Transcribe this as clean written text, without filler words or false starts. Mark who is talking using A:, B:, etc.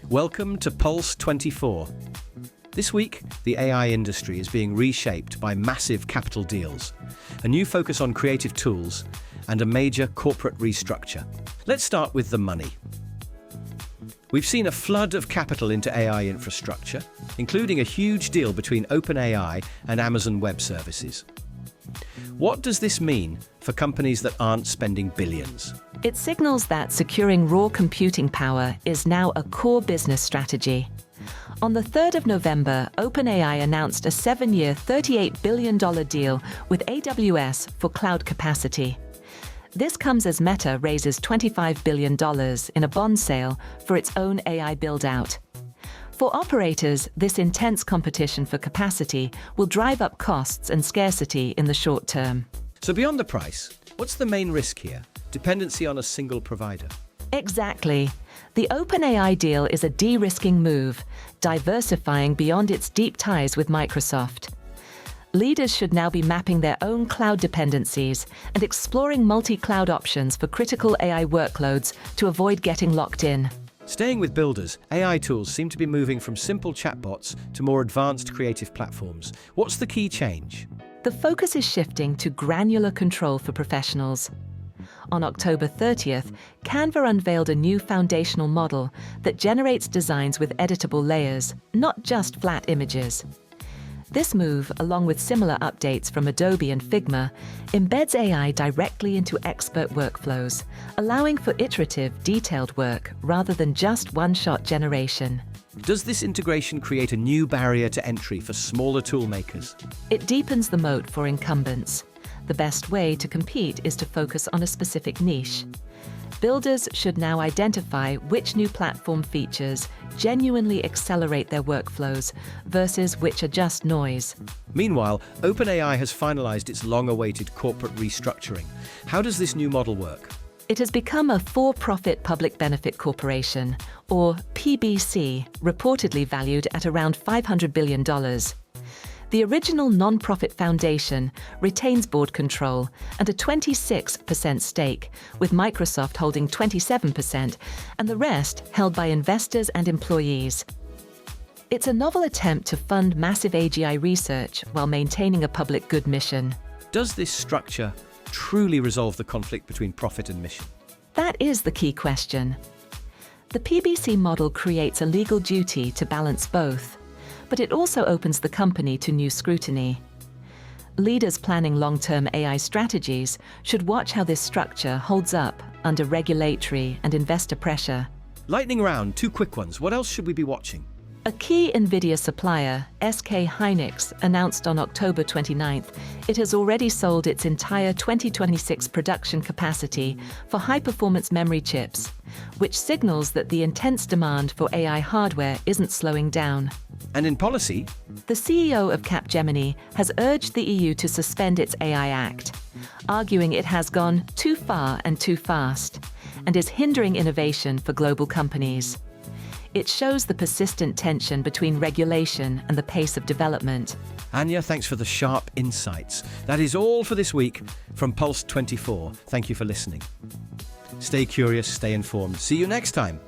A: Welcome to Pulse 24. This week, the AI industry is being reshaped by massive capital deals, a new focus on creative tools, and a major corporate restructure. Let's start with the money. We've seen a flood of capital into AI infrastructure, including a huge deal between OpenAI and Amazon Web Services. What does this mean for companies that aren't spending billions?
B: It signals that securing raw computing power is now a core business strategy. On the 3rd of November, OpenAI announced a 7-year, $38 billion deal with AWS for cloud capacity. This comes as Meta raises $25 billion in a bond sale for its own AI build-out. For operators, this intense competition for capacity will drive up costs and scarcity in the short term.
A: So beyond the price, what's the main risk here? Dependency on a single provider?
B: Exactly. The OpenAI deal is a de-risking move, diversifying beyond its deep ties with Microsoft. Leaders should now be mapping their own cloud dependencies and exploring multi-cloud options for critical AI workloads to avoid getting locked in.
A: Staying with builders, AI tools seem to be moving from simple chatbots to more advanced creative platforms. What's the key change?
B: The focus is shifting to granular control for professionals. On October 30th, Canva unveiled a new foundational model that generates designs with editable layers, not just flat images. This move, along with similar updates from Adobe and Figma, embeds AI directly into expert workflows, allowing for iterative, detailed work rather than just one-shot generation.
A: Does this integration create a new barrier to entry for smaller tool makers?
B: It deepens the moat for incumbents. The best way to compete is to focus on a specific niche. Builders should now identify which new platform features genuinely accelerate their workflows versus which are just noise.
A: Meanwhile, OpenAI has finalized its long-awaited corporate restructuring. How does this new model work?
B: It has become a for-profit public benefit corporation, or PBC, reportedly valued at around $500 billion. The original non-profit foundation retains board control and a 26% stake, with Microsoft holding 27% and the rest held by investors and employees. It's a novel attempt to fund massive AGI research while maintaining a public good mission.
A: Does this structure truly resolve the conflict between profit and mission?
B: That is the key question. The PBC model creates a legal duty to balance both, but it also opens the company to new scrutiny. Leaders planning long-term AI strategies should watch how this structure holds up under regulatory and investor pressure.
A: Lightning round, 2 quick ones. What else should we be watching?
B: A key NVIDIA supplier, SK Hynix, announced on October 29th it has already sold its entire 2026 production capacity for high-performance memory chips, which signals that the intense demand for AI hardware isn't slowing down.
A: And in policy?
B: The CEO of Capgemini has urged the EU to suspend its AI Act, arguing it has gone too far and too fast, and is hindering innovation for global companies. It shows the persistent tension between regulation and the pace of development.
A: Anya, thanks for the sharp insights. That is all for this week from Pulse 24. Thank you for listening. Stay curious, stay informed. See you next time.